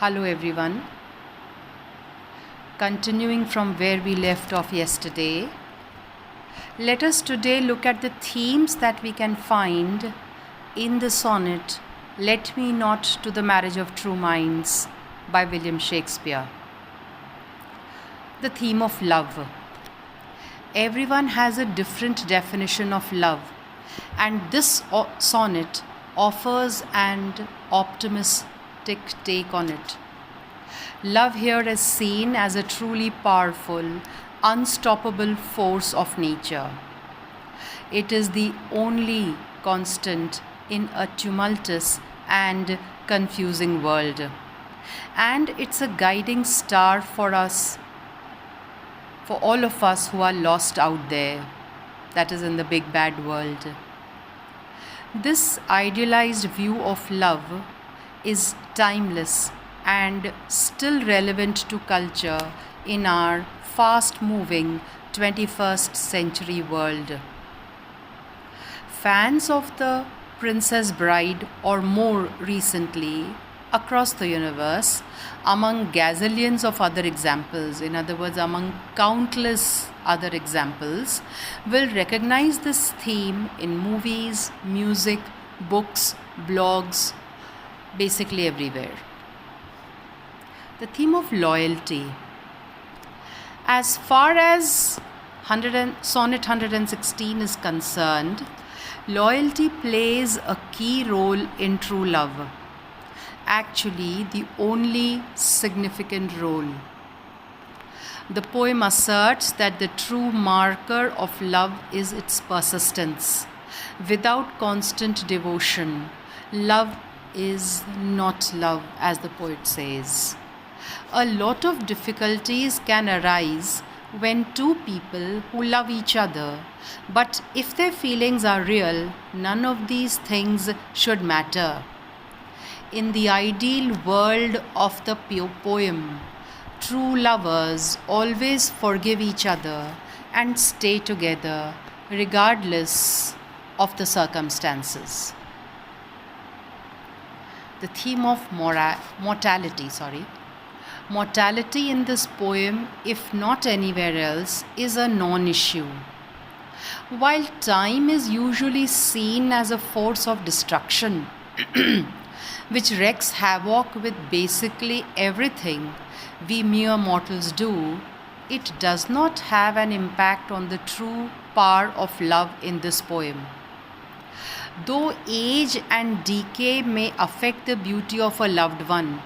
Hello everyone. Continuing from where we left off yesterday, let us today look at the themes that we can find in the sonnet Let Me Not to the Marriage of True Minds by William Shakespeare. The theme of love. Everyone has a different definition of love, and this sonnet offers an optimistic take on it. Love here is seen as a truly powerful, unstoppable force of nature. It is the only constant in a tumultuous and confusing world. And it's a guiding star for us, for all of us who are lost out there, that is in the big bad world. This idealized view of love is timeless and still relevant to culture in our fast-moving 21st century world. Fans of The Princess Bride, or more recently, Across the Universe, among gazillions of other examples, in other words, among countless other examples, will recognize this theme in movies, music, books, blogs, basically everywhere. The theme of loyalty. As far as Sonnet 116 is concerned, loyalty plays a key role in true love. Actually, the only significant role. The poem asserts that the true marker of love is its persistence. Without constant devotion, love is not love, as the poet says. A lot of difficulties can arise when two people who love each other, but if their feelings are real, none of these things should matter. In the ideal world of the poem, true lovers always forgive each other and stay together regardless of the circumstances. The theme of mortality. Mortality in this poem, if not anywhere else, is a non-issue. While time is usually seen as a force of destruction, which wreaks havoc with basically everything we mere mortals do, it does not have an impact on the true power of love in this poem. Though age and decay may affect the beauty of a loved one,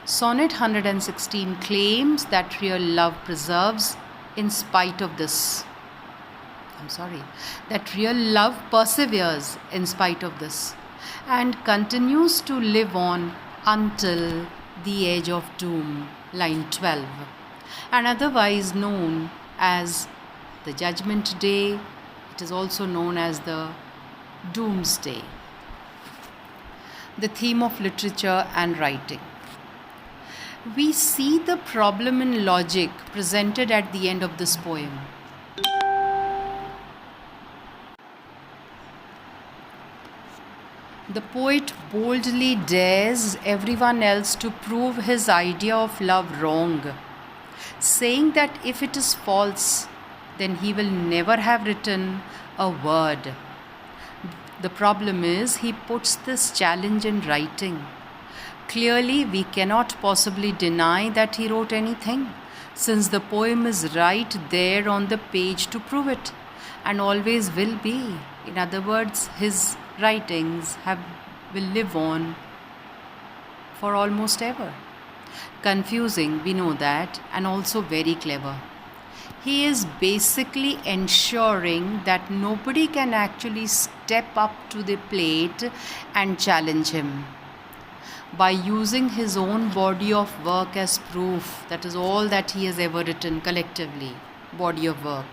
Sonnet 116 claims that real love perseveres in spite of this. That real love perseveres in spite of this and continues to live on until the edge of doom, line 12, and otherwise known as the Judgment Day. It is also known as the Doomsday. The theme of literature and writing. We see the problem in logic presented at the end of this poem. The poet boldly dares everyone else to prove his idea of love wrong, saying that if it is false, then he will never have written a word. The problem is he puts this challenge in writing. Clearly, we cannot possibly deny that he wrote anything, since the poem is right there on the page to prove it, and always will be. In other words, his writings will live on for almost ever. Confusing, we know that, and also very clever. He is basically ensuring that nobody can actually step up to the plate and challenge him. By using his own body of work as proof, that is all that he has ever written collectively, body of work,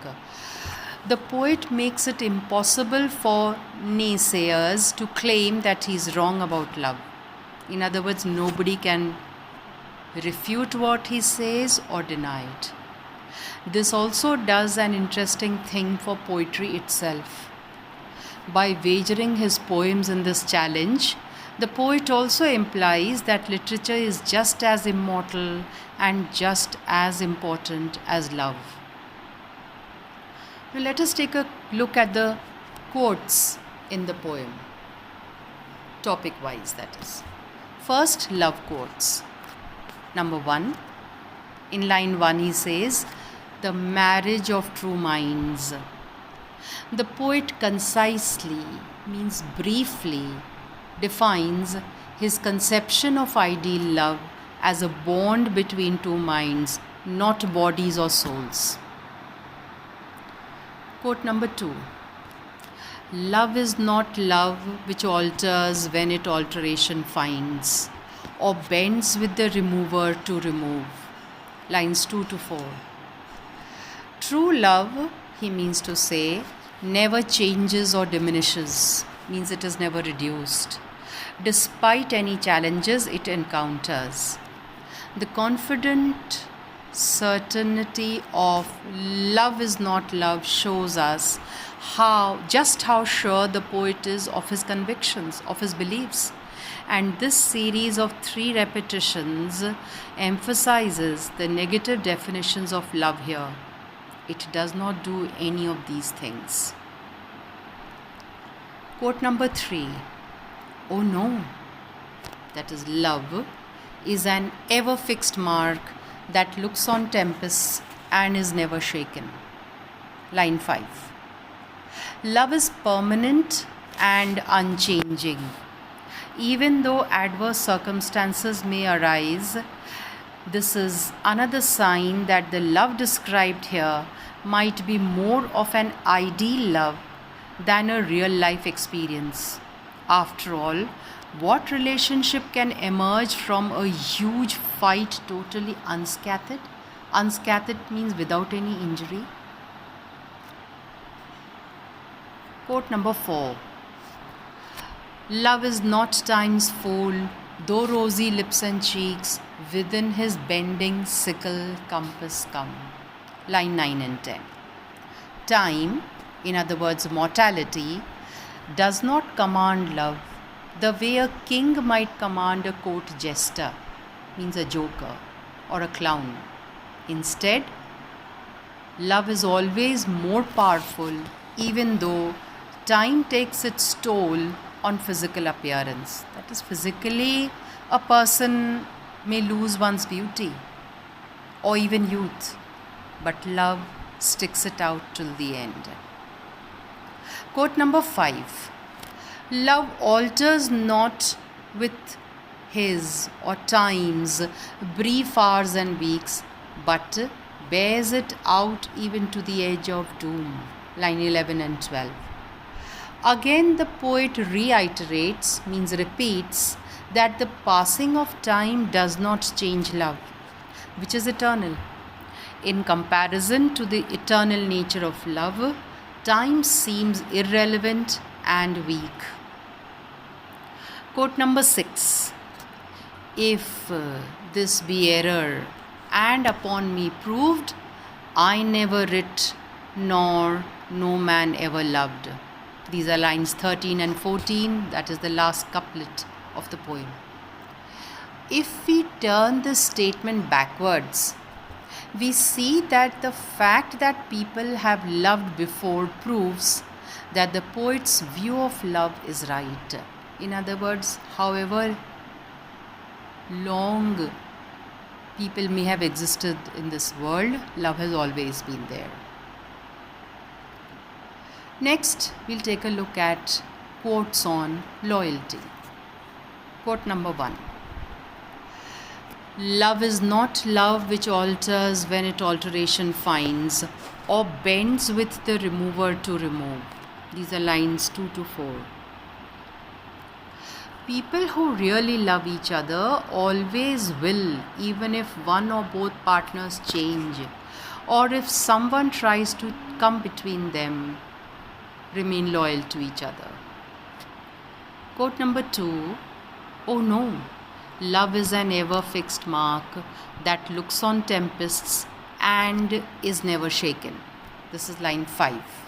the poet makes it impossible for naysayers to claim that he is wrong about love. In other words, nobody can refute what he says or deny it. This also does an interesting thing for poetry itself. By wagering his poems in this challenge, The poet also implies that literature is just as immortal and just as important as love. Now, let us take a look at the quotes in the poem, topic wise, that is. First, love quotes. Number 1, in line 1, he says, "The marriage of true minds." The poet concisely, means briefly, defines his conception of ideal love as a bond between two minds, not bodies or souls. Quote number 2. "Love is not love which alters when it alteration finds, or bends with the remover to remove." Lines 2 to 4. True love, he means to say, never changes or diminishes, means it is never reduced, despite any challenges it encounters. The confident certainty of love is not love shows us how sure the poet is of his convictions, of his beliefs. And this series of 3 repetitions emphasizes the negative definitions of love here. It does not do any of these things. Quote number 3. "Oh no, that is love, is an ever fixed mark that looks on tempests and is never shaken." Line 5. "Love is permanent and unchanging. Even though adverse circumstances may arise, this is another sign that the love described here might be more of an ideal love than a real life experience. After all, what relationship can emerge from a huge fight totally unscathed? Unscathed means without any injury." Quote number 4. "Love is not time's fool, though rosy lips and cheeks within his bending sickle compass come." Line 9 and 10. Time, in other words mortality, does not command love the way a king might command a court jester, means a joker or a clown. Instead, love is always more powerful, even though time takes its toll on physical appearance. That is, physically, a person may lose one's beauty or even youth, but love sticks it out till the end. Quote number 5. "Love alters not with his or time's brief hours and weeks, but bears it out even to the edge of doom." Line 11 and 12. Again, the poet reiterates, means repeats, that the passing of time does not change love, which is eternal. In comparison to the eternal nature of love, time seems irrelevant and weak. Quote number 6. "If this be error, and upon me proved, I never writ, nor no man ever loved." These are lines 13 and 14, that is the last couplet of the poem. If we turn this statement backwards, we see that the fact that people have loved before proves that the poet's view of love is right. In other words, however long people may have existed in this world, love has always been there. Next, we'll take a look at quotes on loyalty. Quote number 1. "Love is not love which alters when it alteration finds, or bends with the remover to remove." These are lines 2 to 4. People who really love each other always will, even if one or both partners change, or if someone tries to come between them, remain loyal to each other. Quote number 2. "Oh no, love is an ever fixed mark that looks on tempests and is never shaken." This is line 5.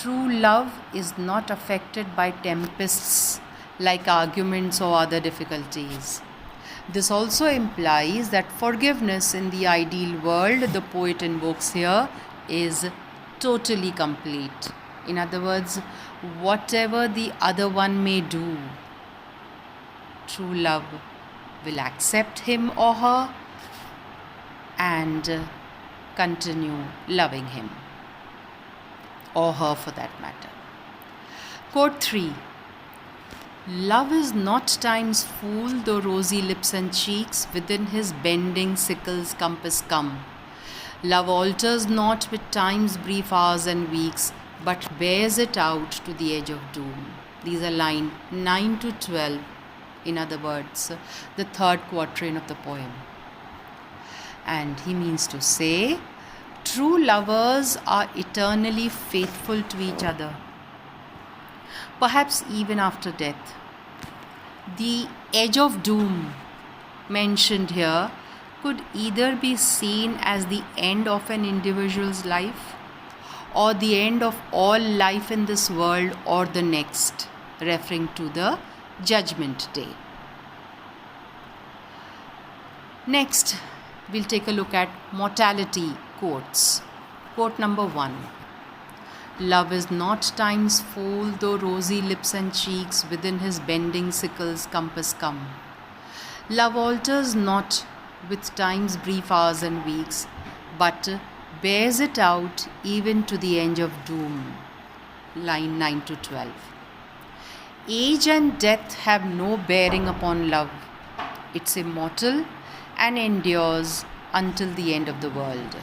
True love is not affected by tempests like arguments or other difficulties. This also implies that forgiveness in the ideal world the poet invokes here is totally complete. In other words, whatever the other one may do, true love will accept him or her and continue loving him or her for that matter. Quote 3. Love is not time's fool, though rosy lips and cheeks within his bending sickle's compass come. Love alters not with time's brief hours and weeks, but bears it out to the edge of doom. These are line 9 to 12, in other words, the third quatrain of the poem. And he means to say, true lovers are eternally faithful to each other, perhaps even after death. The edge of doom mentioned here could either be seen as the end of an individual's life or the end of all life in this world or the next, referring to the Judgment Day. Next, we'll take a look at mortality quotes. Quote number 1. Love is not time's fool, though rosy lips and cheeks within his bending sickle's compass come. Love alters not with time's brief hours and weeks, but bears it out even to the end of doom. Line 9 to 12. Age and death have no bearing upon love. It's immortal and endures until the end of the world.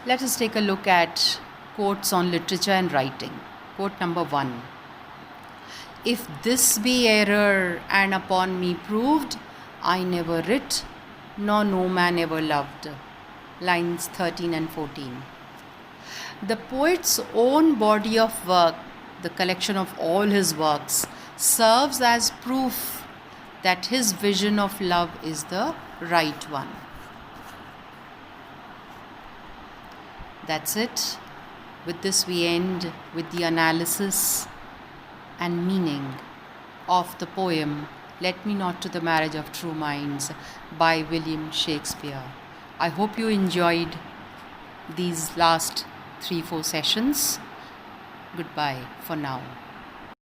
Let us take a look at quotes on literature and writing. Quote number 1. If this be error and upon me proved, I never writ, nor no man ever loved. Lines 13 and 14. The poet's own body of work, the collection of all his works, serves as proof that his vision of love is the right one. That's it. With this we end with the analysis and meaning of the poem Let Me Not to the Marriage of True Minds by William Shakespeare. I hope you enjoyed these last 3-4 sessions. Goodbye for now.